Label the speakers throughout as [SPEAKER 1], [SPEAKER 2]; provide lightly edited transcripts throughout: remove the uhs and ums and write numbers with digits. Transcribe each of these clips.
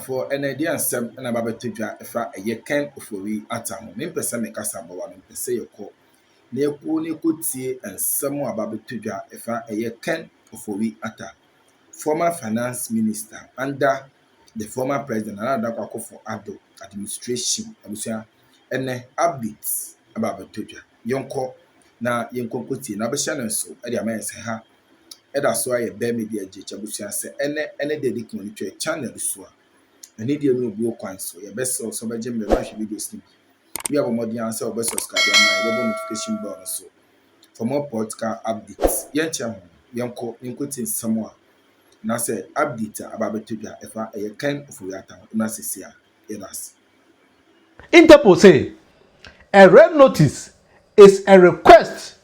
[SPEAKER 1] for an idea and some and about to draw a year can Ofori Atta. Nimpesa make us about one pese your call. Near Pony could see and some more about to draw a year can Ofori Atta. Former finance minister under the former president another for Ado administration. Abusia and updates about Toja. Yonko na yonko kuti na besha so e dia men se ha e da so aye be media jecha busua se ene dedi monitor channel so a ene dia no bi okwan so ye be so be jembe ba hwe videos ni we have more than say obe subscribe and my notification bell so for more podcast updates yencha yonko kuti samoa na say update about Toja efa e kan of yata na sesia yenas
[SPEAKER 2] Interpol say a red notice is a request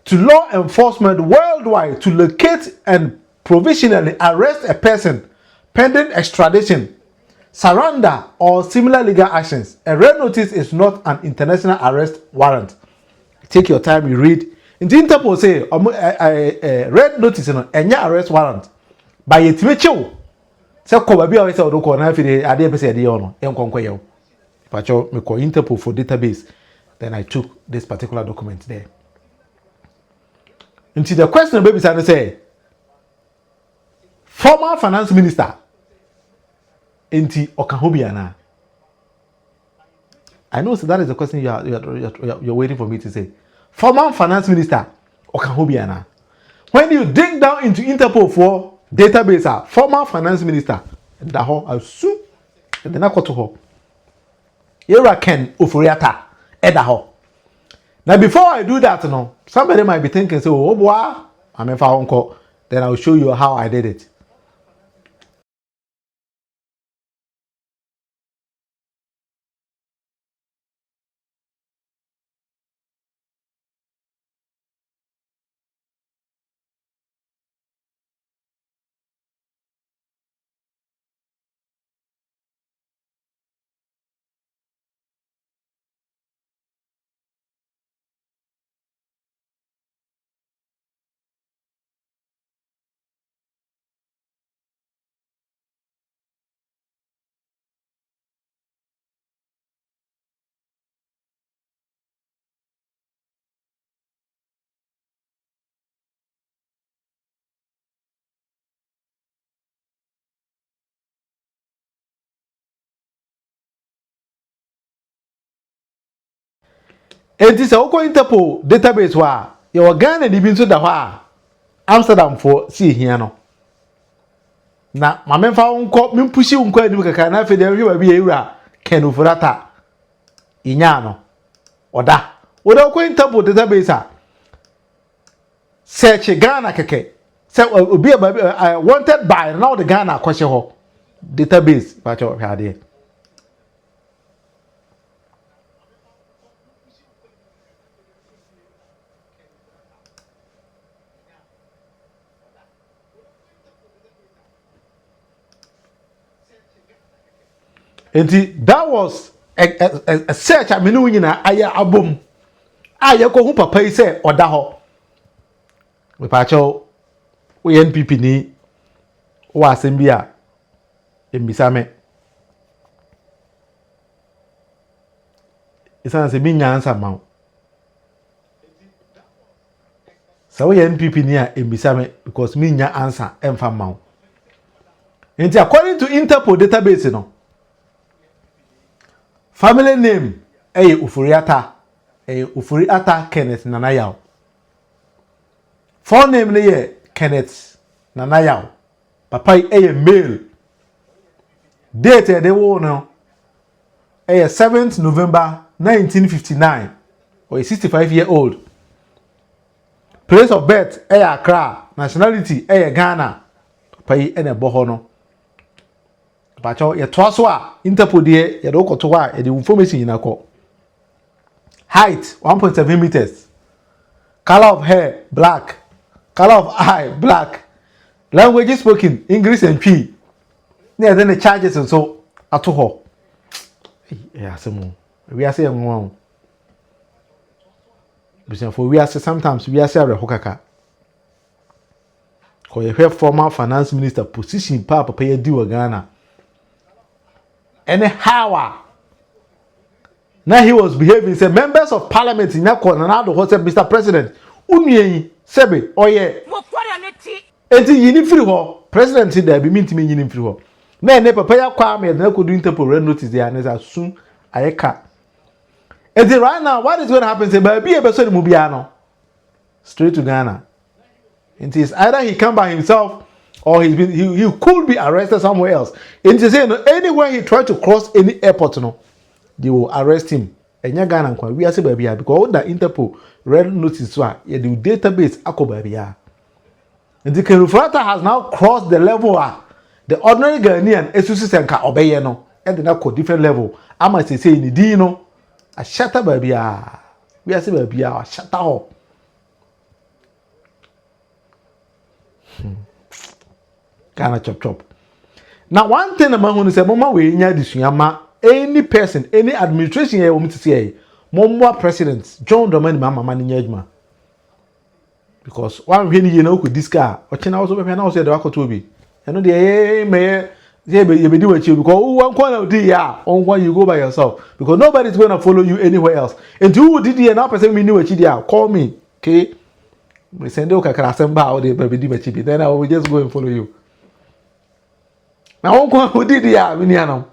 [SPEAKER 2] to law enforcement worldwide to locate and provisionally arrest a person pending extradition, surrender, or similar legal actions. A red notice is not an international arrest warrant. Take your time, you read. In the Interpol say a red notice is an arrest warrant. By it, Mitchell. So, Kobabi always said, "Don't na fide ade pese ade ono en konkwa yew." Pacho me call Interpol for database. Then I took this particular document there. Into the question baby say former finance minister Enti Okahobiana. I know so that is the question you're waiting for me to say. Former finance minister Okahobiana. When you dig down into Interpol for database, former finance minister Daho Asu and then I got to her. Yera Ken Ofori Atta Edaho. Now before I do that, somebody might be thinking, so oh boy, I'm in uncle. Then I'll show you how I did it. And this is Interpol database wa your Ghana di bin so da hɔ Amsterdam for see here no. Na ma memfa unko mempushi unko anim kaka na fe de hwe ba bi ewura Ken Ofori Atta inya no. Oda Interpol database search Ghana keke. Say obi wanted by now the Ghana kwahye ho database ba cho hwe ade. And that was a search I mean when aya album. Aya ko hu papa yi say oda ho. We pa cho we NPP ni o asem a embisa me. Isa se bi nya answer ma. So we NPP ni a embisa me because me nya answer emfa ma. And according to Interpol database no. Family name Ofori Atta Ofori Atta Kenneth Nanayao. Full name ne Kenneth Nanayao. Papa male. Date they wo no 7th November 1959 or 65-year-old. Place of birth Accra. Nationality Ghana. Papa ene boho no. Pacho ye twaso a Interpol de ye do koto a ye de information ina ko. Height 1.7 meters. Color of hair black. Color of eye black. Language spoken English and P. Near then the charges and so ato ho. Yeah, some we are saying one. For we are sometimes we are saying hokaka. Ko ye former finance minister position papa ye di wa Ghana. Anyhow, now he was behaving. Say members of parliament in that corner now the said, Mr. President, unye sebe oye. Enti yini free ho. President there be mean to me yini free ho. Na ne papa ya kwa me na ko do interpol red notice there and as soon ayeka. Enti right now what is going to happen say baby e be so mu bia no. Straight to Ghana. Enti it's either he come by himself or he could be arrested somewhere else. Enti say no anywhere he try to cross any airport no they will arrest him. Enya Ghana kwa we ase baby because that Interpol red notice so the database akọ baby. And the Kenufrata has now crossed the level the ordinary Ghanaian esusi senka obeye no and then akọ different level. Ama say ni di no a shatter baby we ase baby a shatter ho. Ghana chop. Now one thing about who say mama we nya disuyama any person, any administration here want to say, more president, John Dramani Mama Management. Because one really you know with this car, or China also be now say the Wako Toby. And the may you be doing you because one corner of the on one you go by yourself because nobody's going to follow you anywhere else. And who did the now person we knew what you call me, okay? We send you Kakarasamba or the baby baby, then I will just go and follow you. Now, who did the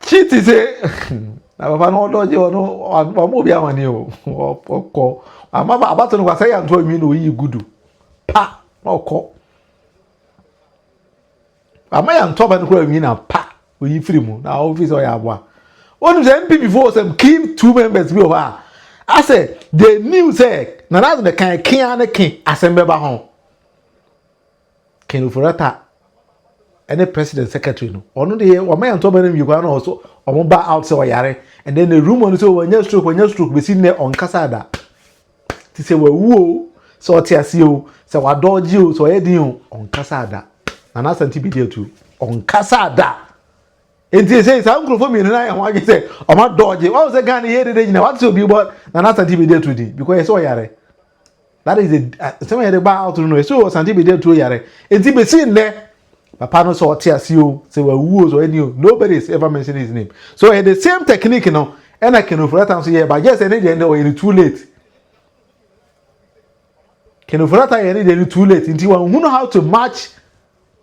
[SPEAKER 2] Cheat say na papa no doje ono mo bia wani o amaba abato no kwasa ya nto mi no yi gudu pa oko ama ya nto ba no kwa mi na pa oyi free mu na office o ya abo onu say MP before some keep 2 members be over I say they knew say na that the kan asembe ba ho Kenufrata any president secretary no ono de o man to ban mi kwa no so o ba out say yare and then the rumor say wanya stroke be sin ne on kasada ti say wawu so tiase o say wadoji o so yedin o on kasada na na santi be there too on kasada enti say sa nkrofo mi na ya ho age say o ma doji what was the Ghana here dey na what so be but na na santi be there too di because so yare that is the some here ba out no so santi be there too yare enti be sin ne Papa no so tiasio say wawu so any nobody is ever mentioned his name. So the same technique no and I can for that so yeah but just any the end or too late. Can for that any the too late until one who know how to match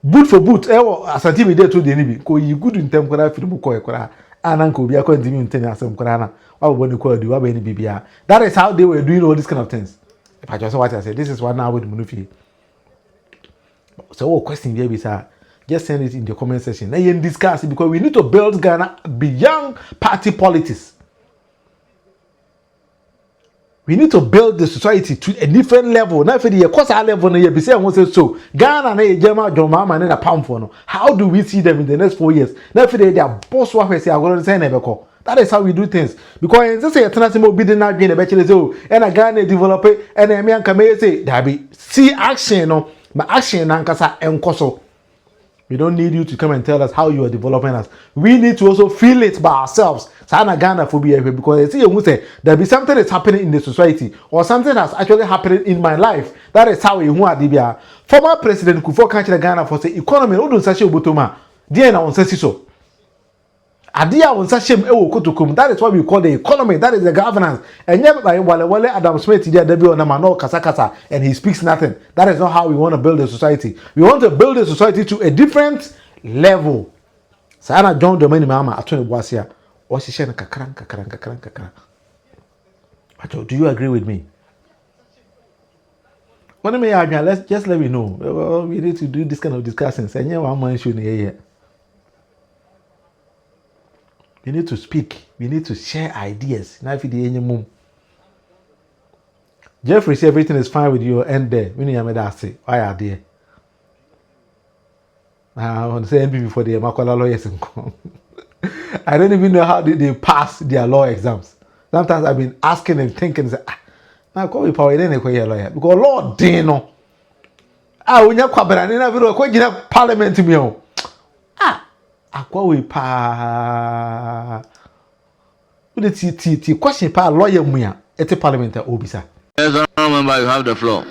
[SPEAKER 2] boot for boot asante be there to the enemy ko you good in term kwara film ko kwara ananko bia ko ndimi ntenya asem kwara na wa bo ni ko adu wa ba ni bibia. That is how they were doing all these kind of things. If I just what I said this is what now with Munufi. So question there be sir just send it in the comment section. Now you discuss it because we need to build Ghana beyond party politics. We need to build the society to a different level. Now for the course level, you be saying so Ghana na ejema joma na pound for no. How do we see them in the next 4 years? Now for the boss wa say I'm going to say nebeko. That is how we do things. Because in say international be na be na be so and a Ghana develop and a man can say there be see action no, ma action na nkasa enkoso. We don't need you to come and tell us how you are developing us. We need to also feel it by ourselves. Sana Ghana phobia because I see you say there be something that's happening in the society or something that's actually happening in my life. That is how you want to Former President Kufuor country Ghana for say economy odun sache obotoma. Dia na onse siso. Adia on sashem ewo kotokum. That is what we call the economy. That is the governance. And yet by Wale Adam Smith there debi on no kasa and he speaks nothing. That is not how we want to build a society. We want to build a society to a different level. Sana John Dramani Mama atone boasia. Oshishe na kakran. Do you agree with me? When me let's let me know. We need to do this kind of discussions. And yeah, one man should hear. We need to speak. We need to share ideas. Now if you any mum. Jeffrey say everything is fine with you and there. We need to that say. Why are there? I want to say NB before the Makola lawyers. I don't even know how they pass their law exams. Sometimes I've been asking and thinking, now call me power then a lawyer. Because Lord Dino. When you're quabbling, I never know Parliament to me. Akwa we pa the question pa lawyer muya at the parliamentary obisa.
[SPEAKER 3] Yes, honorable member, you have the floor.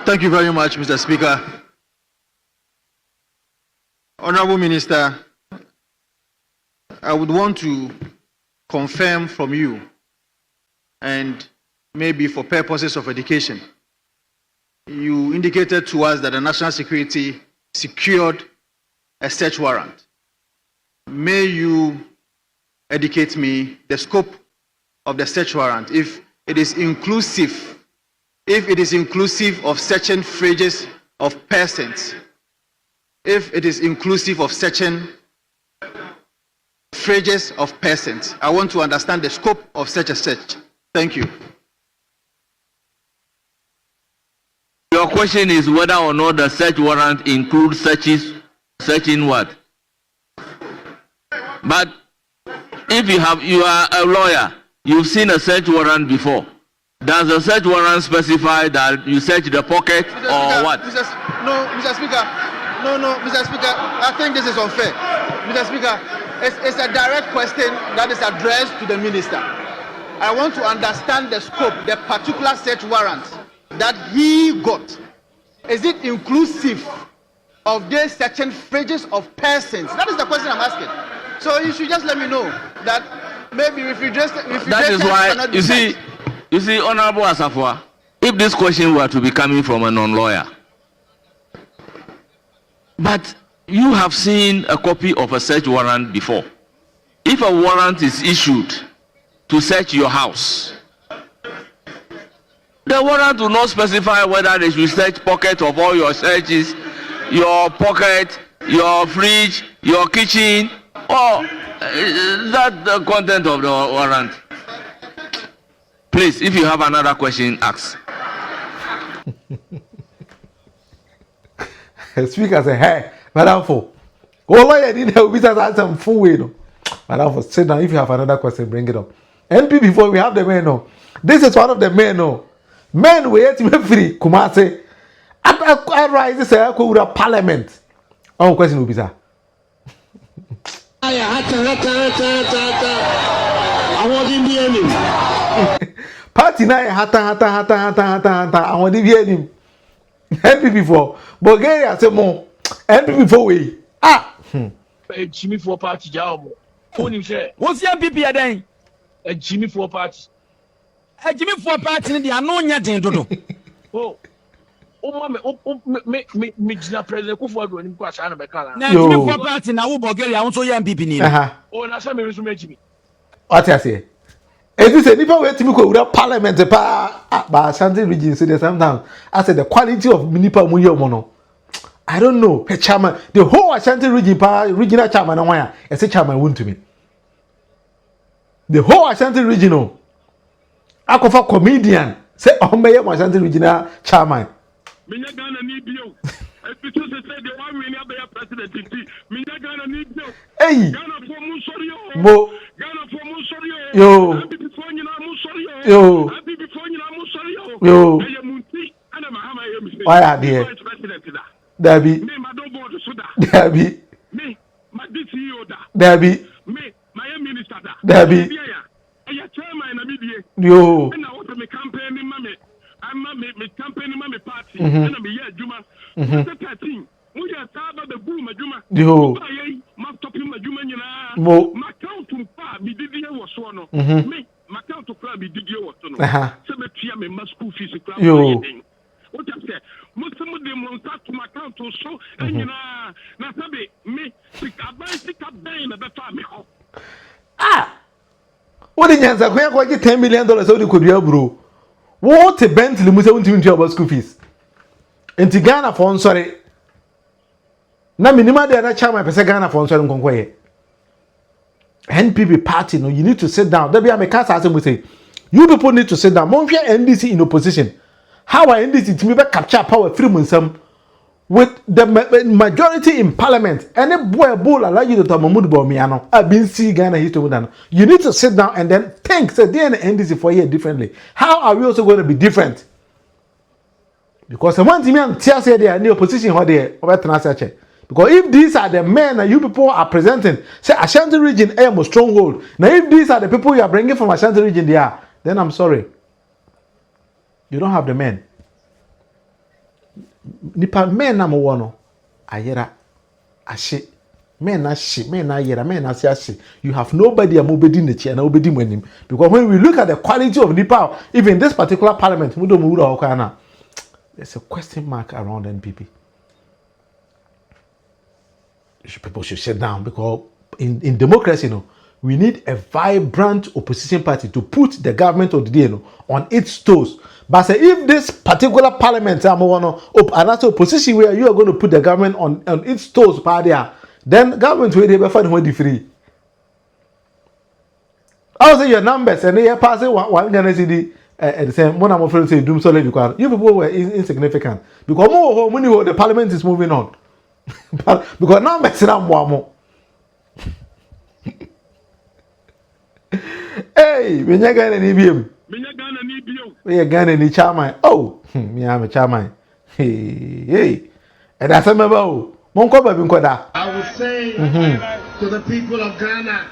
[SPEAKER 3] Thank you very much, Mr. Speaker. Honorable Minister, I would want to confirm from you, and maybe for purposes of education, you indicated to us that the national security secured a search warrant. May you educate me the scope of the search warrant, if it is inclusive of searching fridges of persons, if it is inclusive of searching fridges of persons. I want to understand the scope of such a search. Thank you.
[SPEAKER 4] Your question is whether or not the search warrant includes searching what? But if you are a lawyer, you've seen a search warrant before. Does the search warrant specify that you search the pocket or what?
[SPEAKER 3] Mr. Speaker, I think this is unfair. Mr. Speaker, it's a direct question that is addressed to the minister. I want to understand the scope, the particular search warrant that he got. Is it inclusive of the searching fridges of persons? That is the question I'm asking. So you should just let me know that maybe
[SPEAKER 4] that is why you see, Honorable Asafwa, if this question were to be coming from a non-lawyer, but you have seen a copy of a search warrant before. If a warrant is issued to search your house, the warrant will not specify whether they should search pocket of all your searches, your pocket, your fridge, your kitchen, or that the content of the warrant. Please, if you have another question, ask.
[SPEAKER 2] Speaker say, hey, Madam Fo. Oh, lawyer didn't help me to answer full way. No. Madam Fo, sit down. If you have another question, bring it up. MP before we have the men. No. This is one of the men. No. Men we yet me free. Kumase. I rise this I go to Parliament. Oh, question will be sir. Party na hata. I want to be him. MP before Bulgaria say more. MP before we.
[SPEAKER 5] Jimmy for party job. What's your PP then? A Jimmy for party. A Jimmy for party, the Anonia Dendo. Me, President Kufuor when you pass Anna Becala. Now, Jimmy for party now, Bulgaria, also young people. Oh, that's what I Jimmy.
[SPEAKER 2] What I say? If you say people wait to me go with Parliament, but Ashanti region say the same time. I said the quality of Minipa Muyo Mono. I don't know. Her chairman, the whole Ashanti region, regional chairman, I say chairman won't to me. The whole Ashanti regional. I go for comedian. Say Omeye Ashanti regional chairman.
[SPEAKER 5] Minya Ghana need you. Because they say the 1 million president. Minya Ghana need you.
[SPEAKER 2] Hey.
[SPEAKER 5] Ghana for Musorio.
[SPEAKER 2] Mo.
[SPEAKER 5] Ghana for Musorio.
[SPEAKER 2] Yo.
[SPEAKER 5] Happy before you know Musorio.
[SPEAKER 2] Yo.
[SPEAKER 5] Happy before you know Musorio.
[SPEAKER 2] Yo.
[SPEAKER 5] Why
[SPEAKER 2] are there? Debbie.
[SPEAKER 5] Me, my don't board soda.
[SPEAKER 2] Debbie.
[SPEAKER 5] Me, my DCO da.
[SPEAKER 2] Debbie.
[SPEAKER 5] Me, my minister da.
[SPEAKER 2] Debbie.
[SPEAKER 5] I chairman in the media.
[SPEAKER 2] Yo.
[SPEAKER 5] And I want to campaign in Mammy. I'm my campaign in Mammy party. And I'm here, Juma. 13. We are about the boom, Juma.
[SPEAKER 2] Yo.
[SPEAKER 5] My topping, my Juma,
[SPEAKER 2] Mo.
[SPEAKER 5] my count to far be Didier was one. Me, my count to far be Didier was one. Cemetery, my school fees.
[SPEAKER 2] Yo.
[SPEAKER 5] What I'm saying, most of them won't start to my count to show. And you know, now, me, sick up by in the family.
[SPEAKER 2] What did you answer? Where got you $10 million out of the bro? What a Bentley Musa won't even about school fees. And to Ghana for sorry. Na minima de na chairman pese Ghana for sorry nkonkwe. NPP party no, you need to sit down. There be a mekasa as we say. You people need to sit down. Monfia NDC in opposition. How are NDC to me capture power free munsam with the majority in parliament? Any boy bull allow you to tell Mahmoud Bawumia. I've been seeing Ghana history. You need to sit down and then think. Say they and NDC for here differently. How are we also going to be different? Because the one thing I'm say they are in the opposition or they over transaction. Because if these are the men that you people are presenting, say Ashanti region a stronghold. Now if these are the people you are bringing from Ashanti region, then I'm sorry. You don't have the men. Nipa men number one. Ayera. ashe. Men na shit, men na yera, men na shit. You have nobody amobedi in the chair, nobody winning. Because when we look at the quality of the power, even this particular parliament, there's a question mark around NPP. People should sit down because in democracy, we need a vibrant opposition party to put the government of the day on its toes. But say if this particular parliament, and that's opposition where you are going to put the government on its toes, then government will be find free. Also your numbers and they are passing one Ghana cedi the same one I'm afraid to say doom solid because you people were insignificant because more money the parliament is moving on. Because now I'm saying more. Hey, when you get any BM, we are getting chairman. Oh, me I'm a chairman. Hey, and that's a member. I would say to the people of Ghana,